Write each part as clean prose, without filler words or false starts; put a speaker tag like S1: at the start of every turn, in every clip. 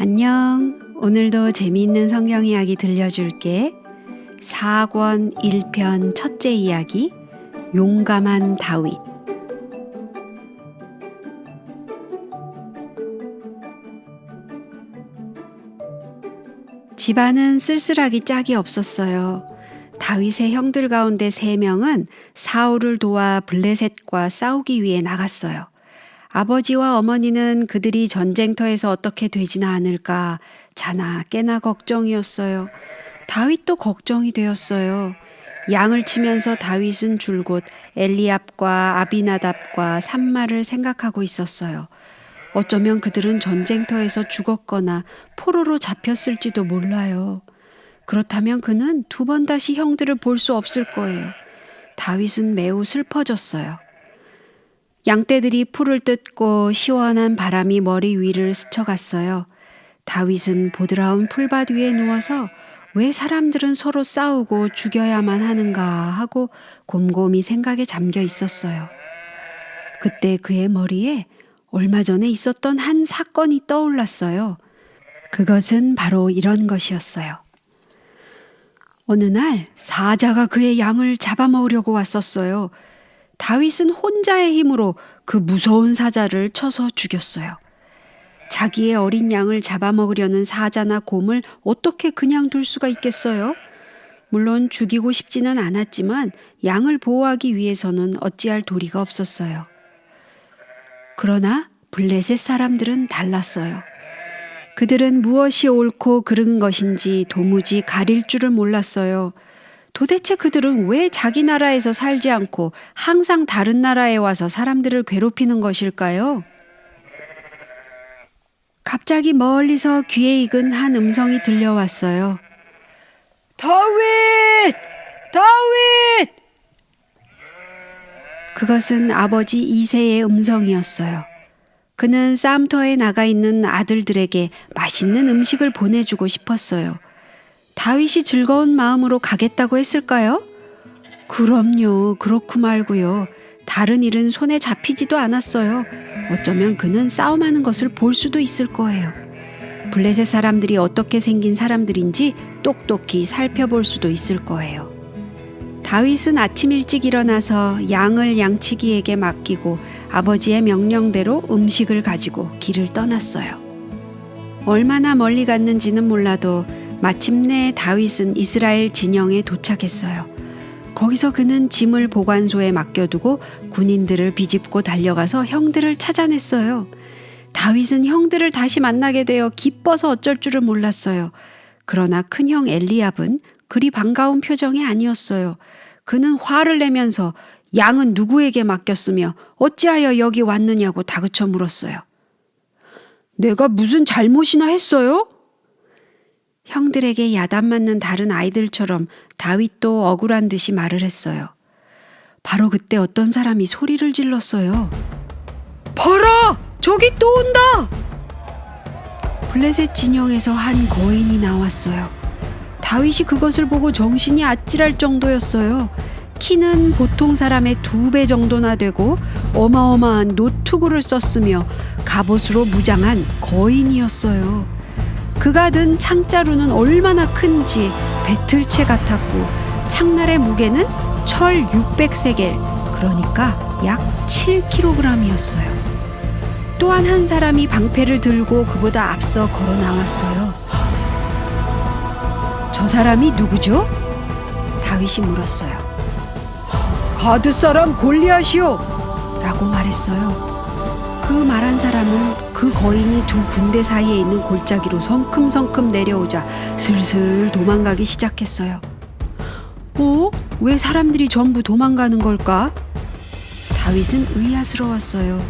S1: 안녕. 오늘도 재미있는 성경 이야기 들려줄게. 4권 1편 첫째 이야기, 용감한 다윗. 집안은 쓸쓸하기 짝이 없었어요. 다윗의 형들 가운데 3명은 사울을 도와 블레셋과 싸우기 위해 나갔어요. 아버지와 어머니는 그들이 전쟁터에서 어떻게 되지나 않을까 자나 깨나 걱정이었어요. 다윗도 걱정이 되었어요. 양을 치면서 다윗은 줄곧 엘리압과 아비나답과 삼마를 생각하고 있었어요. 어쩌면 그들은 전쟁터에서 죽었거나 포로로 잡혔을지도 몰라요. 그렇다면 그는 2번 다시 형들을 볼 수 없을 거예요. 다윗은 매우 슬퍼졌어요. 양떼들이 풀을 뜯고 시원한 바람이 머리 위를 스쳐갔어요. 다윗은 보드라운 풀밭 위에 누워서 왜 사람들은 서로 싸우고 죽여야만 하는가 하고 곰곰이 생각에 잠겨 있었어요. 그때 그의 머리에 얼마 전에 있었던 한 사건이 떠올랐어요. 그것은 바로 이런 것이었어요. 어느 날 사자가 그의 양을 잡아먹으려고 왔었어요. 다윗은 혼자의 힘으로 그 무서운 사자를 쳐서 죽였어요. 자기의 어린 양을 잡아먹으려는 사자나 곰을 어떻게 그냥 둘 수가 있겠어요? 물론 죽이고 싶지는 않았지만 양을 보호하기 위해서는 어찌할 도리가 없었어요. 그러나 블레셋 사람들은 달랐어요. 그들은 무엇이 옳고 그른 것인지 도무지 가릴 줄을 몰랐어요. 도대체 그들은 왜 자기 나라에서 살지 않고 항상 다른 나라에 와서 사람들을 괴롭히는 것일까요? 갑자기 멀리서 귀에 익은 한 음성이 들려왔어요. 다윗! 다윗! 그것은 아버지 이새의 음성이었어요. 그는 싸움터에 나가 있는 아들들에게 맛있는 음식을 보내주고 싶었어요. 다윗이 즐거운 마음으로 가겠다고 했을까요? 그럼요. 그렇고 말고요. 다른 일은 손에 잡히지도 않았어요. 어쩌면 그는 싸움하는 것을 볼 수도 있을 거예요. 블레셋 사람들이 어떻게 생긴 사람들인지 똑똑히 살펴볼 수도 있을 거예요. 다윗은 아침 일찍 일어나서 양을 양치기에게 맡기고 아버지의 명령대로 음식을 가지고 길을 떠났어요. 얼마나 멀리 갔는지는 몰라도 마침내 다윗은 이스라엘 진영에 도착했어요. 거기서 그는 짐을 보관소에 맡겨두고 군인들을 비집고 달려가서 형들을 찾아냈어요. 다윗은 형들을 다시 만나게 되어 기뻐서 어쩔 줄을 몰랐어요. 그러나 큰형 엘리압은 그리 반가운 표정이 아니었어요. 그는 화를 내면서 양은 누구에게 맡겼으며 어찌하여 여기 왔느냐고 다그쳐 물었어요. 내가 무슨 잘못이나 했어요? 형들에게 야단 맞는 다른 아이들처럼 다윗도 억울한 듯이 말을 했어요. 바로 그때 어떤 사람이 소리를 질렀어요. 봐라! 저기 또 온다! 블레셋 진영에서 한 거인이 나왔어요. 다윗이 그것을 보고 정신이 아찔할 정도였어요. 키는 보통 사람의 2배 정도나 되고 어마어마한 노투구를 썼으며 갑옷으로 무장한 거인이었어요. 그가 든 창자루는 얼마나 큰지 배틀채 같았고 창날의 무게는 철 600세겔, 그러니까 약 7kg이었어요. 또한 한 사람이 방패를 들고 그보다 앞서 걸어 나왔어요. 저 사람이 누구죠? 다윗이 물었어요. 가드 사람 골리앗이요! 라고 말했어요. 그 말한 사람은 그 거인이 2 군대 사이에 있는 골짜기로 성큼성큼 내려오자 슬슬 도망가기 시작했어요. 왜 사람들이 전부 도망가는 걸까? 다윗은 의아스러웠어요.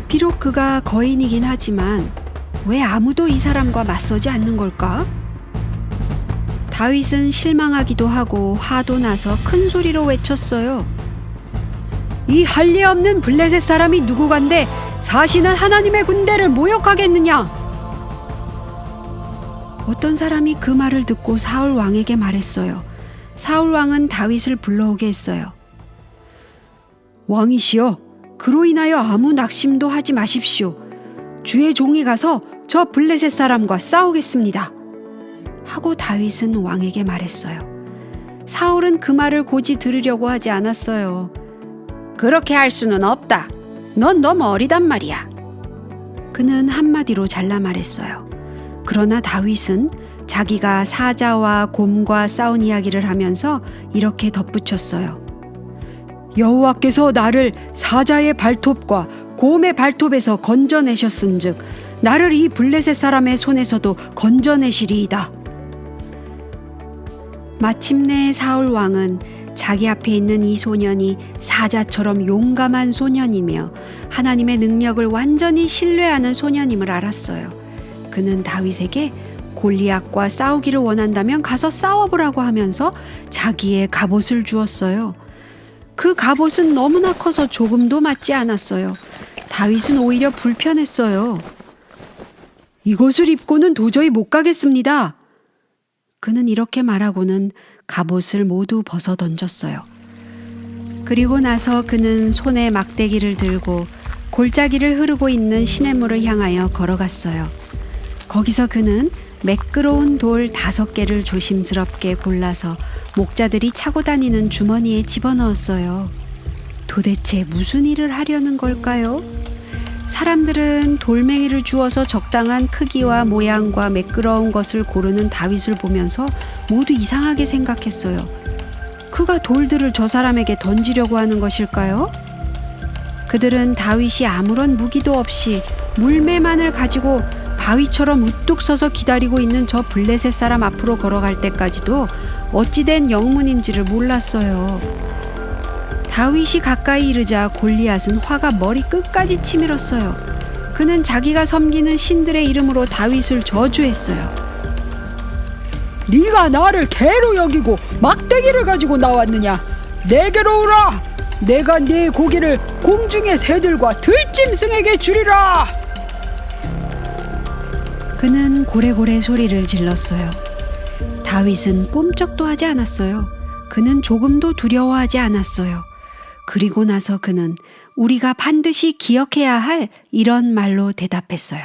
S1: 비록 그가 거인이긴 하지만 왜 아무도 이 사람과 맞서지 않는 걸까? 다윗은 실망하기도 하고 화도 나서 큰 소리로 외쳤어요. 이 할례 없는 블레셋 사람이 누구간데 사시는 하나님의 군대를 모욕하겠느냐? 어떤 사람이 그 말을 듣고 사울 왕에게 말했어요. 사울 왕은 다윗을 불러오게 했어요. 왕이시여, 그로 인하여 아무 낙심도 하지 마십시오. 주의 종이 가서 저 블레셋 사람과 싸우겠습니다. 하고 다윗은 왕에게 말했어요. 사울은 그 말을 곧이 들으려고 하지 않았어요. 그렇게 할 수는 없다. 넌 너무 어리단 말이야. 그는 한마디로 잘라 말했어요. 그러나 다윗은 자기가 사자와 곰과 싸운 이야기를 하면서 이렇게 덧붙였어요. 여호와께서 나를 사자의 발톱과 곰의 발톱에서 건져내셨은즉 나를 이 블레셋 사람의 손에서도 건져내시리이다. 마침내 사울 왕은 자기 앞에 있는 이 소년이 사자처럼 용감한 소년이며 하나님의 능력을 완전히 신뢰하는 소년임을 알았어요. 그는 다윗에게 골리앗과 싸우기를 원한다면 가서 싸워보라고 하면서 자기의 갑옷을 주었어요. 그 갑옷은 너무나 커서 조금도 맞지 않았어요. 다윗은 오히려 불편했어요. 이것을 입고는 도저히 못 가겠습니다. 그는 이렇게 말하고는 갑옷을 모두 벗어 던졌어요. 그리고 나서 그는 손에 막대기를 들고 골짜기를 흐르고 있는 시냇물을 향하여 걸어갔어요. 거기서 그는 매끄러운 돌 5개를 조심스럽게 골라서 목자들이 차고 다니는 주머니에 집어넣었어요. 도대체 무슨 일을 하려는 걸까요? 사람들은 돌멩이를 주어서 적당한 크기와 모양과 매끄러운 것을 고르는 다윗을 보면서 모두 이상하게 생각했어요. 그가 돌들을 저 사람에게 던지려고 하는 것일까요? 그들은 다윗이 아무런 무기도 없이 물매만을 가지고 바위처럼 우뚝 서서 기다리고 있는 저 블레셋 사람 앞으로 걸어갈 때까지도 어찌된 영문인지를 몰랐어요. 다윗이 가까이 이르자 골리앗은 화가 머리 끝까지 치밀었어요. 그는 자기가 섬기는 신들의 이름으로 다윗을 저주했어요. 네가 나를 개로 여기고 막대기를 가지고 나왔느냐? 내게로 오라! 내가 네 고기를 공중의 새들과 들짐승에게 주리라! 그는 고래고래 소리를 질렀어요. 다윗은 꿈쩍도 하지 않았어요. 그는 조금도 두려워하지 않았어요. 그리고 나서 그는 우리가 반드시 기억해야 할 이런 말로 대답했어요.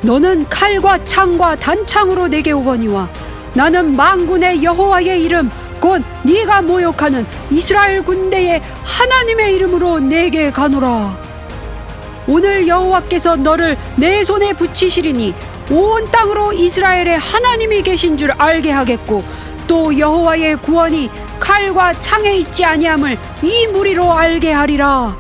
S1: 너는 칼과 창과 단창으로 내게 오거니와 나는 만군의 여호와의 이름 곧 네가 모욕하는 이스라엘 군대의 하나님의 이름으로 내게 가노라. 오늘 여호와께서 너를 내 손에 붙이시리니 온 땅으로 이스라엘의 하나님이 계신 줄 알게 하겠고 또 여호와의 구원이 칼과 창에 있지 아니함을 이 무리로 알게 하리라.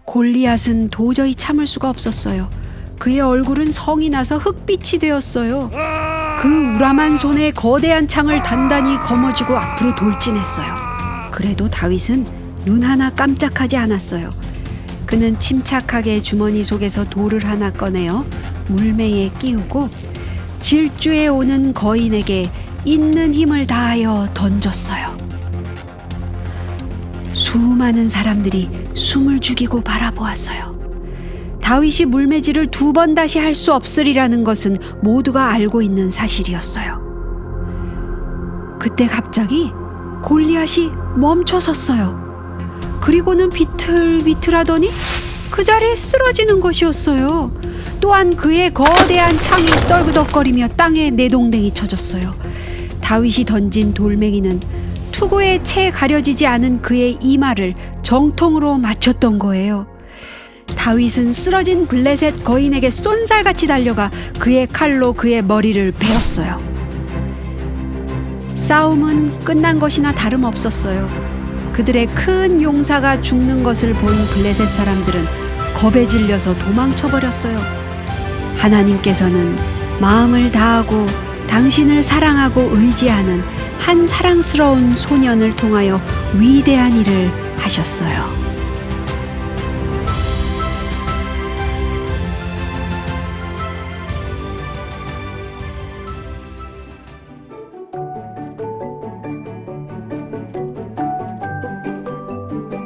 S1: 골리앗은 도저히 참을 수가 없었어요. 그의 얼굴은 성이 나서 흙빛이 되었어요. 그 우람한 손에 거대한 창을 단단히 거머쥐고 앞으로 돌진했어요. 그래도 다윗은 눈 하나 깜짝하지 않았어요. 그는 침착하게 주머니 속에서 돌을 하나 꺼내어 물매에 끼우고 질주에 오는 거인에게 있는 힘을 다하여 던졌어요. 수많은 사람들이 숨을 죽이고 바라보았어요. 다윗이 물매질을 2번 다시 할 수 없으리라는 것은 모두가 알고 있는 사실이었어요. 그때 갑자기 골리앗이 멈춰섰어요. 그리고는 비틀비틀하더니 그 자리에 쓰러지는 것이었어요. 또한 그의 거대한 창이 떨그덕거리며 땅에 내동댕이 쳐졌어요. 다윗이 던진 돌멩이는 투구에 채 가려지지 않은 그의 이마를 정통으로 맞췄던 거예요. 다윗은 쓰러진 블레셋 거인에게 쏜살같이 달려가 그의 칼로 그의 머리를 베었어요. 싸움은 끝난 것이나 다름없었어요. 그들의 큰 용사가 죽는 것을 본 블레셋 사람들은 겁에 질려서 도망쳐버렸어요. 하나님께서는 마음을 다하고 당신을 사랑하고 의지하는 한 사랑스러운 소년을 통하여 위대한 일을 하셨어요.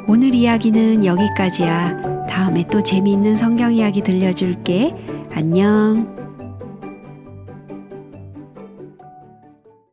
S1: 오늘 이야기는 여기까지야. 다음에 또 재미있는 성경 이야기 들려줄게. 안녕.